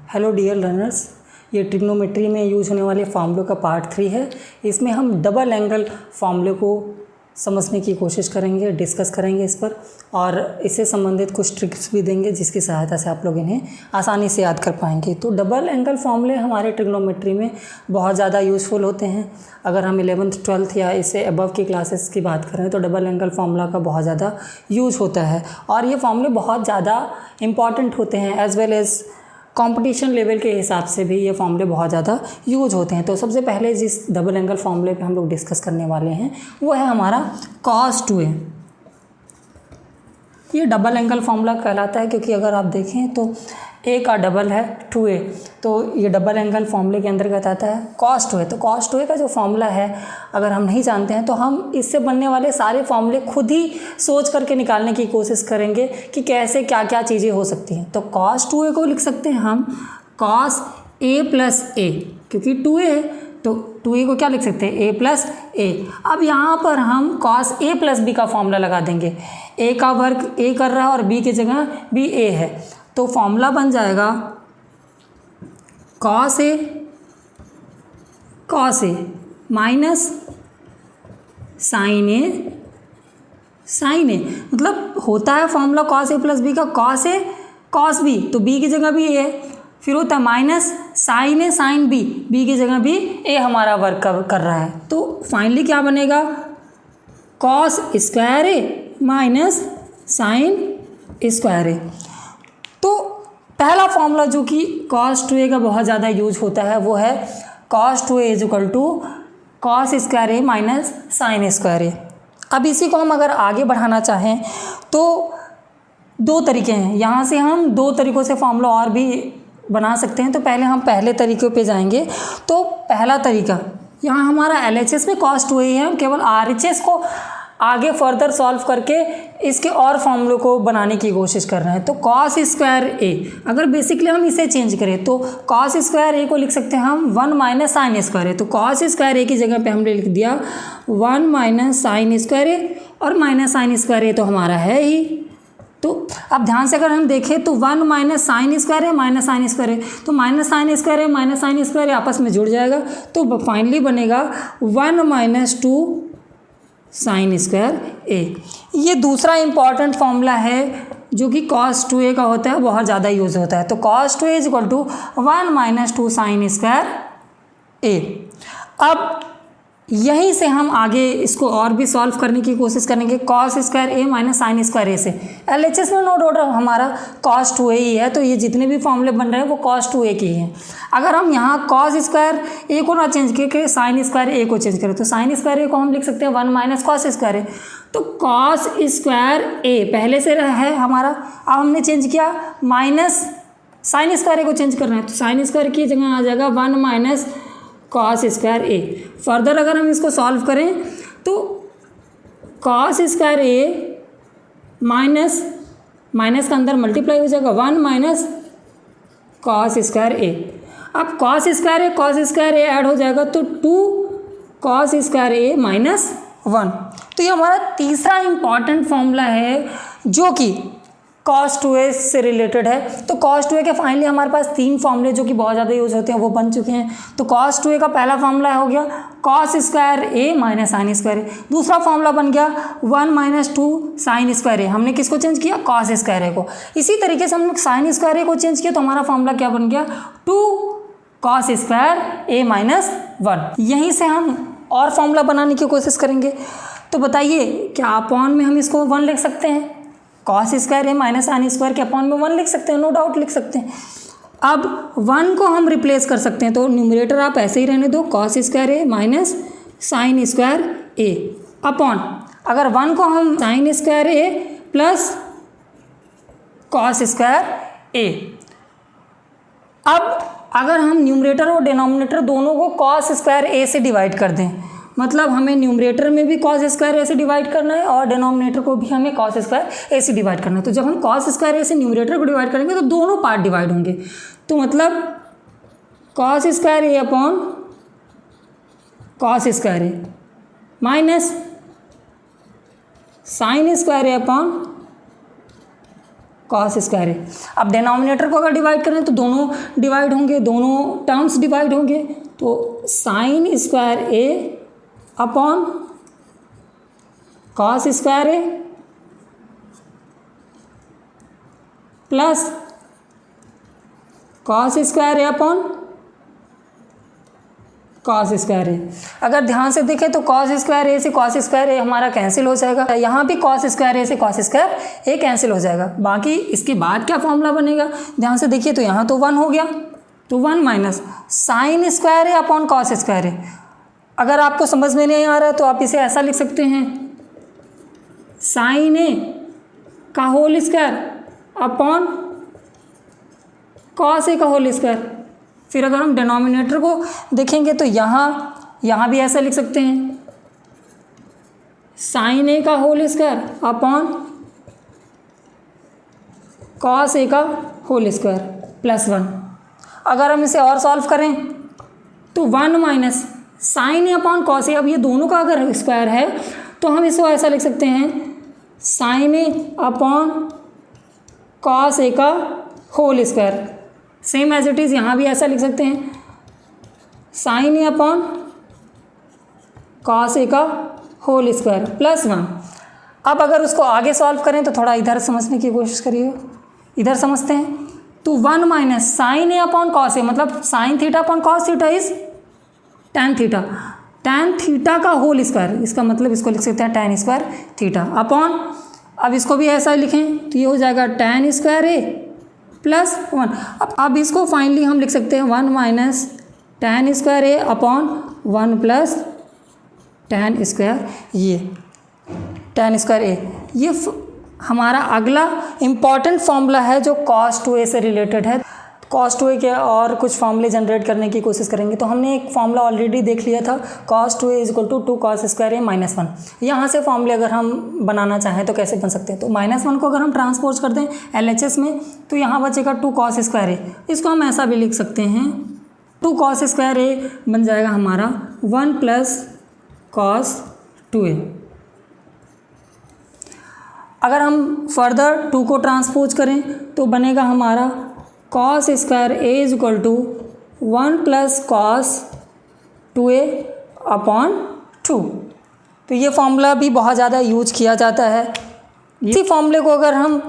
Hello dear learners, ये trigonometry में use होने वाले फार्मूलों का पार्ट 3 है। इसमें हम डबल एंगल फार्मूले को समझने की कोशिश करेंगे, डिस्कस करेंगे इस पर, और इससे संबंधित कुछ ट्रिक्स भी देंगे जिसकी सहायता से आप लोग इन्हें आसानी से याद कर पाएंगे। तो डबल एंगल फार्मूले हमारे ट्रिग्नोमेट्री में बहुत ज़्यादा यूज़फुल होते हैं। अगर हम 11th 12th या इससे अबव की क्लासेस की बात करें तो डबल एंगल फार्मूला का बहुत ज़्यादा यूज़ होता है, और ये फार्मूले बहुत ज़्यादा इंपॉर्टेंट होते हैं। As well as competition level के हिसाब से भी ये फार्मूले बहुत ज़्यादा यूज होते हैं। तो सबसे पहले जिस डबल एंगल फार्मूले पे हम लोग डिस्कस करने वाले हैं वो है हमारा cos 2a। ये डबल एंगल फार्मूला कहलाता है क्योंकि अगर आप देखें तो a का डबल है 2a, तो ये डबल एंगल फार्मूले के अंतर्गत आता है cos 2a। तो cos 2a का जो फार्मूला है अगर हम नहीं जानते हैं तो हम इससे बनने वाले सारे फार्मूले खुद ही सोच करके निकालने की कोशिश करेंगे कि कैसे क्या क्या चीज़ें हो सकती हैं। तो cos 2a को लिख सकते हैं हम cos a प्लस a, क्योंकि 2a है तो 2a को क्या लिख सकते हैं a प्लस a। अब यहाँ पर हम cos a प्लस b का फॉर्मूला लगा देंगे। a का वर्ग a कर रहा है और b की जगह b a है, तो फॉर्मूला बन जाएगा cos a minus sin a, मतलब होता है formula cos a plus b का cos a cos b, तो b की जगह भी a है, फिर होता है minus sin a sin b, b की जगह भी a हमारा वर्क कर रहा है। तो फाइनली क्या बनेगा cos square a minus sin square a। तो पहला फॉर्मूला जो कि cos 2a का बहुत ज़्यादा यूज होता है वो है cos 2a is equal to cos square a minus sin square a। अब इसी को हम अगर आगे बढ़ाना चाहें तो दो तरीके हैं, यहाँ से हम दो तरीक़ों से फॉर्मूला और भी बना सकते हैं। तो पहले हम पहले तरीक़े पे जाएंगे। तो पहला तरीका, यहाँ हमारा LHS में cos 2a है, हम केवल RHS को आगे फर्दर सॉल्व करके इसके और फॉर्मूलों को बनाने की कोशिश कर रहे हैं। तो cos स्क्वायर a, अगर बेसिकली हम इसे चेंज करें तो cos स्क्वायर a को लिख सकते हैं हम 1 माइनस साइन स्क्वायर a। तो cos स्क्वायर a की जगह पे हमने लिख दिया 1 माइनस साइन स्क्वायर a, और माइनस साइन स्क्वायर a तो हमारा है ही। तो अब ध्यान से अगर हम देखें तो 1 माइनस साइन स्क्वायर है माइनस साइन स्क्वायर है, तो माइनस साइन स्क्वायर है माइनस साइन स्क्वायर है आपस में जुड़ जाएगा, तो फाइनली बनेगा 1 माइनस 2 साइन स्क्वायर a। ये दूसरा इंपॉर्टेंट फॉर्मूला है जो कि cos 2a का होता है, बहुत ज़्यादा यूज होता है। तो cos 2a is equal to 1 minus 2 sine square a। अब यहीं से हम आगे इसको और भी सॉल्व करने की कोशिश करेंगे cos square a minus sine square a से। LHS में नोट ऑर्डर हमारा cos 2a ही है, तो ये जितने भी फॉर्मूले बन रहे हैं वो cos 2a की हैं। अगर हम यहाँ cos स्क्वायर a को ना चेंज करके साइन स्क्वायर a को चेंज करें तो साइन स्क्वायर a को हम लिख सकते हैं 1 माइनस cos स्क्वायर a। तो cos स्क्वायर a पहले से है हमारा, अब हमने चेंज किया माइनस साइन स्क्वायर a को चेंज करना है, तो साइन स्क्वायर की जगह आ जाएगा 1 minus cos square a। Further अगर हम इसको सॉल्व करें तो cos स्क्वायर a माइनस का अंदर मल्टीप्लाई हो जाएगा 1 माइनस cos स्क्वायर a। अब cos स्क्वायर a ऐड हो जाएगा तो 2 cos स्क्वायर a माइनस 1। तो ये हमारा तीसरा इंपॉर्टेंट फॉर्मूला है जो कि cos 2a से रिलेटेड है। तो cos 2a के फाइनली हमारे पास तीन फॉर्मूले जो कि बहुत ज़्यादा यूज होते हैं वो बन चुके हैं। तो cos 2a का पहला फॉर्मूला हो गया cos square a minus sine square a। दूसरा फॉर्मूला बन गया 1 माइनस 2 साइन स्क्वायर a। हमने किसको चेंज किया cos स्क्वायर a को। इसी तरीके से हमने साइन स्क्वायर a को चेंज किया तो हमारा फॉर्मूला क्या बन गया 2 cos स्क्वायर a माइनस 1। यहीं से हम और फॉर्मूला बनाने की कोशिश करेंगे। तो बताइए क्या अपॉन में हम इसको 1 लिख सकते हैं, cos square a minus sine square के अपॉन में 1 लिख सकते हैं, नो डाउट लिख सकते हैं। अब 1 को हम रिप्लेस कर सकते हैं, तो न्यूमरेटर आप ऐसे ही रहने दो cos square a minus sine square a upon, अगर 1 को हम sign square a plus cos square a। अब अगर हम न्यूमरेटर और डिनोमिनेटर दोनों को cos स्क्वायर a से डिवाइड कर दें, मतलब हमें न्यूमरेटर में भी cos स्क्वायर a से डिवाइड करना है और डिनोमिनेटर को भी हमें cos स्क्वायर a से डिवाइड करना है। तो जब हम cos स्क्वायर a से न्यूमरेटर को डिवाइड करेंगे तो दोनों पार्ट डिवाइड होंगे, तो मतलब cos square a upon cos square a minus sine square a upon cos square A. अब डिनोमिनेटर को अगर डिवाइड करें तो दोनों डिवाइड होंगे, दोनों टर्म्स डिवाइड होंगे, तो sign square A upon cos square A plus cos square A upon cos square A. अगर ध्यान से देखें तो कॉस स्क्वायर ए से कॉस स्क्वायर ए हमारा कैंसिल हो जाएगा, यहाँ भी कॉस स्क्वायर ए से कॉस स्क्वायर ए कैंसिल हो जाएगा। बाकी इसके बाद क्या फॉर्मूला बनेगा, ध्यान से देखिए तो यहाँ तो 1 हो गया, तो 1 minus sine square A upon cos square A. अगर आपको समझ में नहीं आ रहा तो आप इसे ऐसा लिख सकते हैं, साइन ए का whole square upon cos A का होल स्क्वायर। फिर अगर हम डिनोमिनेटर को देखेंगे तो यहाँ भी ऐसा लिख सकते हैं, साइन ए का whole square upon cos A का होल स्क्वायर प्लस 1। अगर हम इसे और सॉल्व करें तो 1 minus sign A upon cos ए। अब ये दोनों का अगर स्क्वायर है तो हम इसको ऐसा लिख सकते हैं, sine A upon cos A का whole square. Same as it is यहाँ भी ऐसा लिख सकते हैं, sine A upon cos A का होल स्क्वायर प्लस 1। अब अगर उसको आगे सॉल्व करें तो थोड़ा इधर समझने की कोशिश करिए, इधर समझते हैं। तो 1 minus sign A upon cos ए, मतलब sine theta upon cos theta is tan theta, tan theta का होल स्क्वायर, इसका मतलब इसको लिख सकते हैं टैन स्क्वायर थीटा अपॉन, अब इसको भी ऐसा लिखें तो ये हो जाएगा टैन स्क्वायर ए प्लस 1। अब इसको फाइनली हम लिख सकते हैं 1 माइनस टैन स्क्वायर ए अपॉन 1 प्लस टैन स्क्वायर ये टैन स्क्वायर ए। ये हमारा अगला इम्पॉर्टेंट फॉर्मूला है जो cos 2a से रिलेटेड है। cos 2a के और कुछ फॉर्मूले जनरेट करने की कोशिश करेंगे। तो हमने एक फॉर्मूला ऑलरेडी देख लिया था, cos 2a equal to 2 cos square A minus 1। यहाँ से फॉर्मूले अगर हम बनाना चाहें तो कैसे बन सकते हैं, तो -1 को अगर हम ट्रांसपोज कर दें LHS में तो यहाँ बचेगा 2 cos स्क्वायर ए। इसको हम ऐसा भी लिख सकते हैं, 2 cos स्क्वायर ए बन जाएगा हमारा 1 प्लस cos 2a। अगर हम फर्दर 2 को ट्रांसपोज करें तो बनेगा हमारा cos square A is equal to 1 plus cos 2a upon 2। तो ये फॉर्मूला भी बहुत ज़्यादा यूज किया जाता है। इसी फॉर्मूले को अगर हम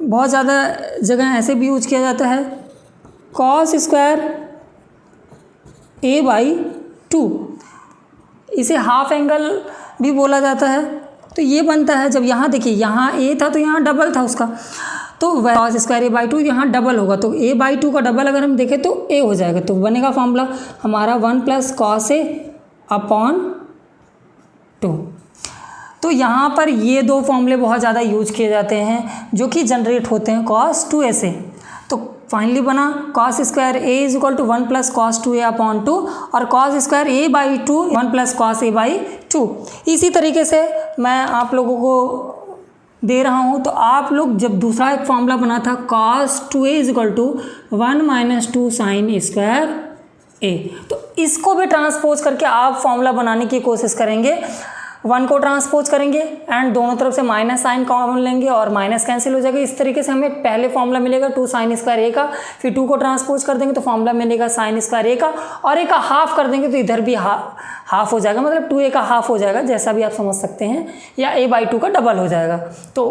बहुत ज़्यादा जगह ऐसे भी यूज किया जाता है, cos स्क्वायर a बाई 2, इसे हाफ एंगल भी बोला जाता है। तो ये बनता है, जब यहाँ देखिए यहाँ a था तो यहाँ डबल था उसका, तो cos स्क्वायर ए बाई 2 यहाँ डबल होगा, तो a बाई 2 का डबल अगर हम देखें तो a हो जाएगा। तो बनेगा फॉर्मूला हमारा 1 प्लस cos ए अपॉन 2। तो यहाँ पर ये दो फॉर्मूले बहुत ज़्यादा यूज किए जाते हैं जो कि जनरेट होते हैं cos 2a से। तो फाइनली बना cos square A is equal to 1 plus cos 2a upon 2 और cos square A by 2 1 plus cos A by 2। इसी तरीके से मैं आप लोगों को दे रहा हूँ, तो आप लोग जब दूसरा एक फॉर्मूला बना था cos 2a is equal to 1 minus 2 sine square A, तो इसको भी ट्रांसपोज करके आप फॉर्मूला बनाने की कोशिश करेंगे। 1 को ट्रांसपोज करेंगे एंड दोनों तरफ से माइनस साइन कॉमन लेंगे और माइनस कैंसिल हो जाएगा। इस तरीके से हमें पहले फॉर्मूला मिलेगा 2 साइन स्क्वायर ए का, फिर 2 को ट्रांसपोज कर देंगे तो फॉर्मूला मिलेगा साइन स्क्वायर ए का, और ए का हाफ कर देंगे तो इधर भी हाफ हो जाएगा, मतलब 2a का हाफ हो जाएगा, जैसा भी आप समझ सकते हैं, या a बाई 2 का डबल हो जाएगा। तो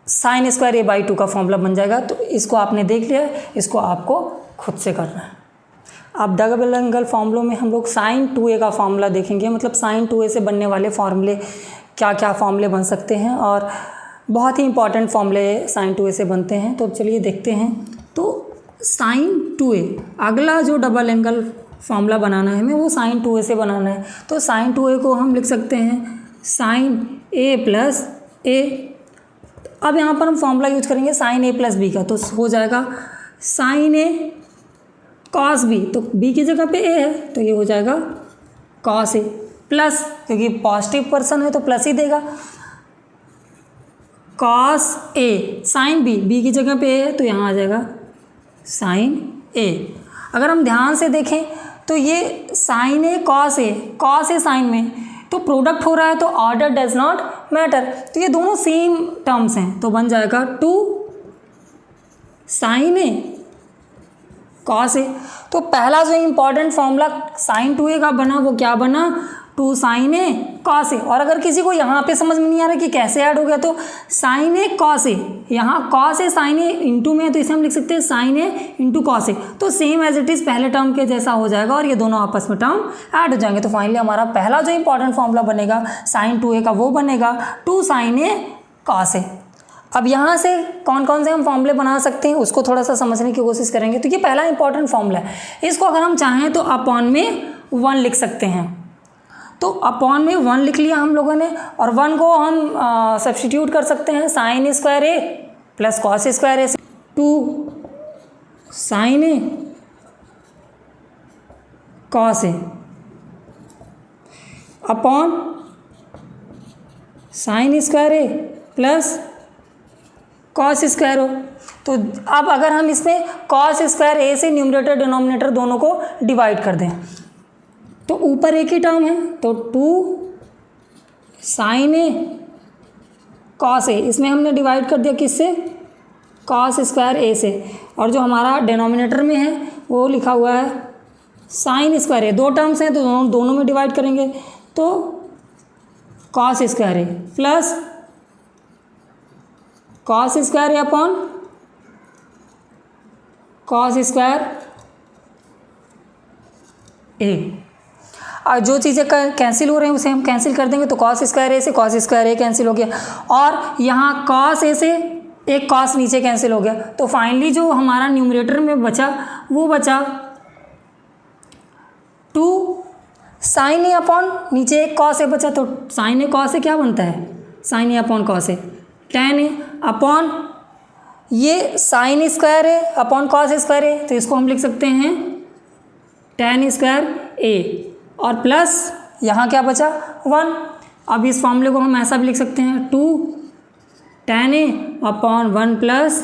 साइन स्क्वायर ए बाई 2 का फॉर्मूला बन जाएगा। तो इसको आपने देख लिया, इसको आपको खुद से करना है। अब डबल एंगल फॉर्मूलों में हम लोग साइन 2a का फॉर्मूला देखेंगे, मतलब साइन 2a से बनने वाले फॉर्मूले क्या क्या फॉर्मूले बन सकते हैं, और बहुत ही इंपॉर्टेंट फॉर्मूले साइन 2a से बनते हैं। तो चलिए देखते हैं। तो साइन 2a, अगला जो डबल एंगल फॉर्मूला बनाना है हमें वो साइन 2a से बनाना है। तो साइन 2a को हम लिख सकते हैं साइन a प्लस a। अब यहाँ पर हम फॉर्मूला यूज करेंगे साइन a प्लस b का, तो हो जाएगा साइन a कॉस बी, तो b की जगह पे a है तो ये हो जाएगा कॉस ए प्लस, क्योंकि पॉजिटिव पर्सन है तो प्लस ही देगा, cos A sine B, b की जगह पे a है तो यहाँ आ जाएगा साइन a। अगर हम ध्यान से देखें तो ये sign A cos A sign में तो प्रोडक्ट हो रहा है, तो ऑर्डर डज नॉट मैटर, तो ये दोनों सेम टर्म्स हैं, तो बन जाएगा 2 साइन ए कॉस ए। तो पहला जो इम्पॉर्टेंट फॉर्मूला साइन 2a का बना वो क्या बना, 2 साइन ए कॉस ए। और अगर किसी को यहाँ पे समझ में नहीं आ रहा कि कैसे ऐड हो गया, तो साइन ए कॉस ए, यहाँ cos A sign A into में है तो इसे हम लिख सकते हैं sine A into cos A. तो सेम एज इट इज़ पहले टर्म के जैसा हो जाएगा और ये दोनों आपस में टर्म ऐड हो जाएंगे। तो फाइनली हमारा पहला जो इंपॉर्टेंट फॉर्मूला बनेगा साइन 2a का वो बनेगा 2 साइन ए कॉस ए। अब यहाँ से कौन कौन से हम फॉर्मूले बना सकते हैं उसको थोड़ा सा समझने की कोशिश करेंगे। तो ये पहला इंपॉर्टेंट फॉर्मूला है, इसको अगर हम चाहें तो अपॉन में 1 लिख सकते हैं। तो अपॉन में 1 लिख लिया हम लोगों ने, और 1 को हम सब्स्टिट्यूट कर सकते हैं sign square A plus cos square A, 2 sine A cos A upon sine square A plus cos square हो। तो अब अगर हम इसमें कॉस स्क्वायर ए से न्यूमरेटर डिनोमिनेटर दोनों को डिवाइड कर दें तो ऊपर एक ही टर्म है, तो 2 साइन ए कॉस ए, इसमें हमने डिवाइड कर दिया किससे, कॉस स्क्वायर ए से, और जो हमारा डिनोमिनेटर में है वो लिखा हुआ है साइन स्क्वायर ए। 2 टर्म्स हैं तो दोनों में डिवाइड करेंगे, तो कॉस स्क्वायर ए प्लस कॉस स्क्वायर ए अपॉन कॉस स्क्वायर ए। और जो चीज़ें कैंसिल हो रही हैं उसे हम कैंसिल कर देंगे, तो कॉस स्क्वायर ए से कॉस स्क्वायर ए कैंसिल हो गया, और यहाँ कॉस ए से एक कॉस नीचे कैंसिल हो गया। तो फाइनली जो हमारा न्यूमरेटर में बचा वो बचा 2 साइन ए अपॉन नीचे एक कॉस ए बचा, तो साइन ए कॉस ए क्या बनता है, sign A upon cos A tan A upon ये sign square A upon cos square A, तो इसको हम लिख सकते हैं tan स्क्वायर ए, और प्लस यहाँ क्या बचा 1। अब इस फॉर्मूले को हम ऐसा भी लिख सकते हैं 2 tan ए अपॉन 1 प्लस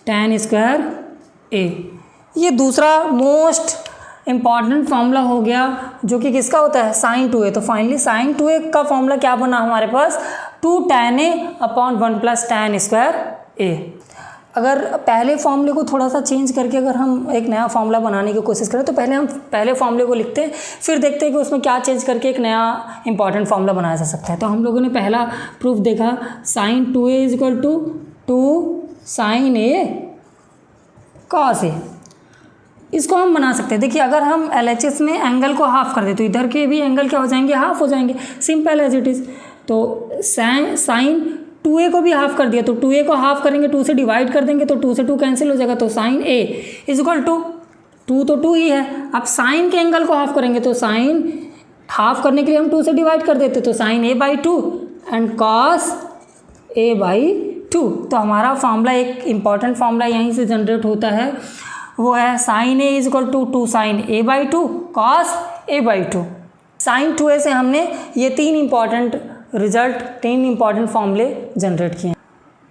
tan स्क्वायर ए। ये दूसरा मोस्ट इम्पॉर्टेंट फॉर्मूला हो गया जो कि किसका होता है, साइन 2a। तो फाइनली साइन 2a का फॉर्मूला क्या बना हमारे पास, 2 tan a upon 1 plus tan square a। अगर पहले फॉर्मूले को थोड़ा सा चेंज करके अगर हम एक नया फॉर्मूला बनाने की कोशिश करें तो पहले हम पहले फॉर्मूले को लिखते हैं, फिर देखते हैं कि उसमें क्या चेंज करके एक नया इंपॉर्टेंट फॉर्मूला बनाया जा सकता है। तो हम लोगों ने पहला प्रूफ देखा sine 2a is equal to 2 sine A cos A. इसको हम बना सकते हैं। देखिए अगर हम LHS में एंगल को हाफ कर दे तो इधर के भी एंगल क्या हो जाएंगे, हाफ हो जाएंगे, सिंपल एज इट इज़। तो साइन 2a को भी हाफ कर दिया, तो 2a को हाफ करेंगे 2 से डिवाइड कर देंगे तो 2 से 2 कैंसिल हो जाएगा, तो sine a is equal to 2 तो 2 ही है। अब साइन के एंगल को हाफ करेंगे तो साइन हाफ करने के लिए हम 2 से डिवाइड कर देते, तो sign a/2 and cos a/2। तो हमारा फॉर्मूला एक इंपॉर्टेंट फॉर्मूला यहीं से जनरेट होता है, वो है sine a is equal to 2 sine a/2 cos a/2। Sine 2a से हमने ये 3 इंपॉर्टेंट फॉर्मूले जनरेट किए।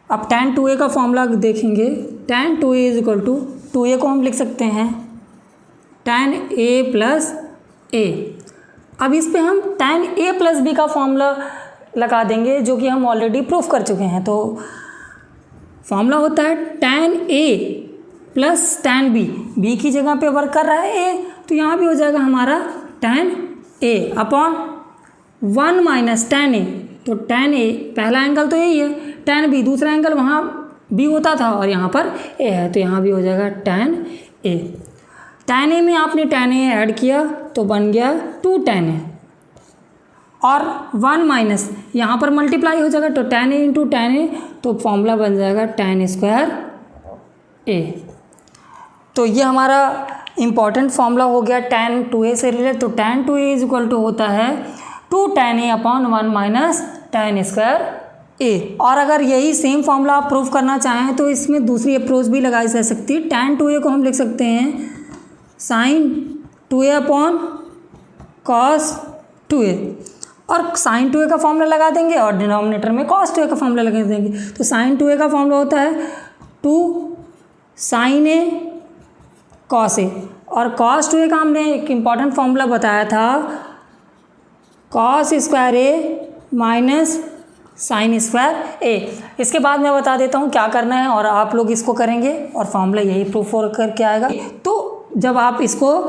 अब tan 2a का फॉर्मूला देखेंगे, tan 2a is equal to 2a को हम लिख सकते हैं tan a प्लस a। अब इस पे हम tan a प्लस b का फॉर्मूला लगा देंगे जो कि हम ऑलरेडी प्रूफ कर चुके हैं। तो फॉर्मूला होता है tan a plus tan b, b की जगह पे वर्क कर रहा है a, तो यहाँ भी हो जाएगा हमारा tan a upon 1 minus tan a। तो tan a पहला एंगल तो यही है, tan b दूसरा एंगल वहाँ b होता था और यहाँ पर a है, तो यहाँ भी हो जाएगा tan a। tan a में आपने tan a ऐड किया तो बन गया 2 tan a, और 1 माइनस यहाँ पर मल्टीप्लाई हो जाएगा, तो tan a into tan a, तो फॉर्मूला बन जाएगा tan स्क्वायर a। तो ये हमारा इम्पॉर्टेंट फॉर्मूला हो गया tan 2a से रिलेटेड। तो tan 2a is equal to होता है 2 tan a upon 1 minus tan square a। और अगर यही सेम फॉर्मूला आप प्रूव करना चाहें तो इसमें दूसरी अप्रोच भी लगाई जा सकती है। tan 2a को हम लिख सकते हैं sign 2a upon cos 2a, और साइन 2a का फॉर्मूला लगा देंगे और डिनोमिनेटर में कॉस 2a का फॉर्मूला लगा देंगे। तो साइन 2a का फॉर्मूला होता है 2 साइन a कॉस ए, और कॉस 2a का हमने एक इम्पॉर्टेंट फॉर्मूला बताया था cos square A minus sine square ए। इसके बाद मैं बता देता हूँ क्या करना है और आप लोग इसको करेंगे और फॉर्मूला यही प्रूफ करके आएगा। तो जब आप इसको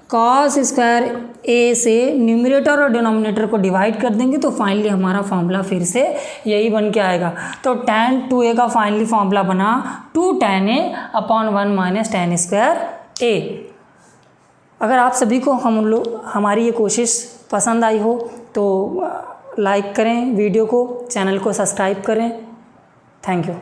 कॉस स्क्वायर ए से न्यूमरेटर और डिनोमिनेटर को डिवाइड कर देंगे तो फाइनली हमारा फॉर्मूला फिर से यही बन के आएगा। तो tan 2a का फाइनली फॉर्मूला बना 2 tan a upon 1 minus tan square A. अगर आप सभी को हमारी ये कोशिश पसंद आई हो तो लाइक करें वीडियो को, चैनल को सब्सक्राइब करें। Thank you.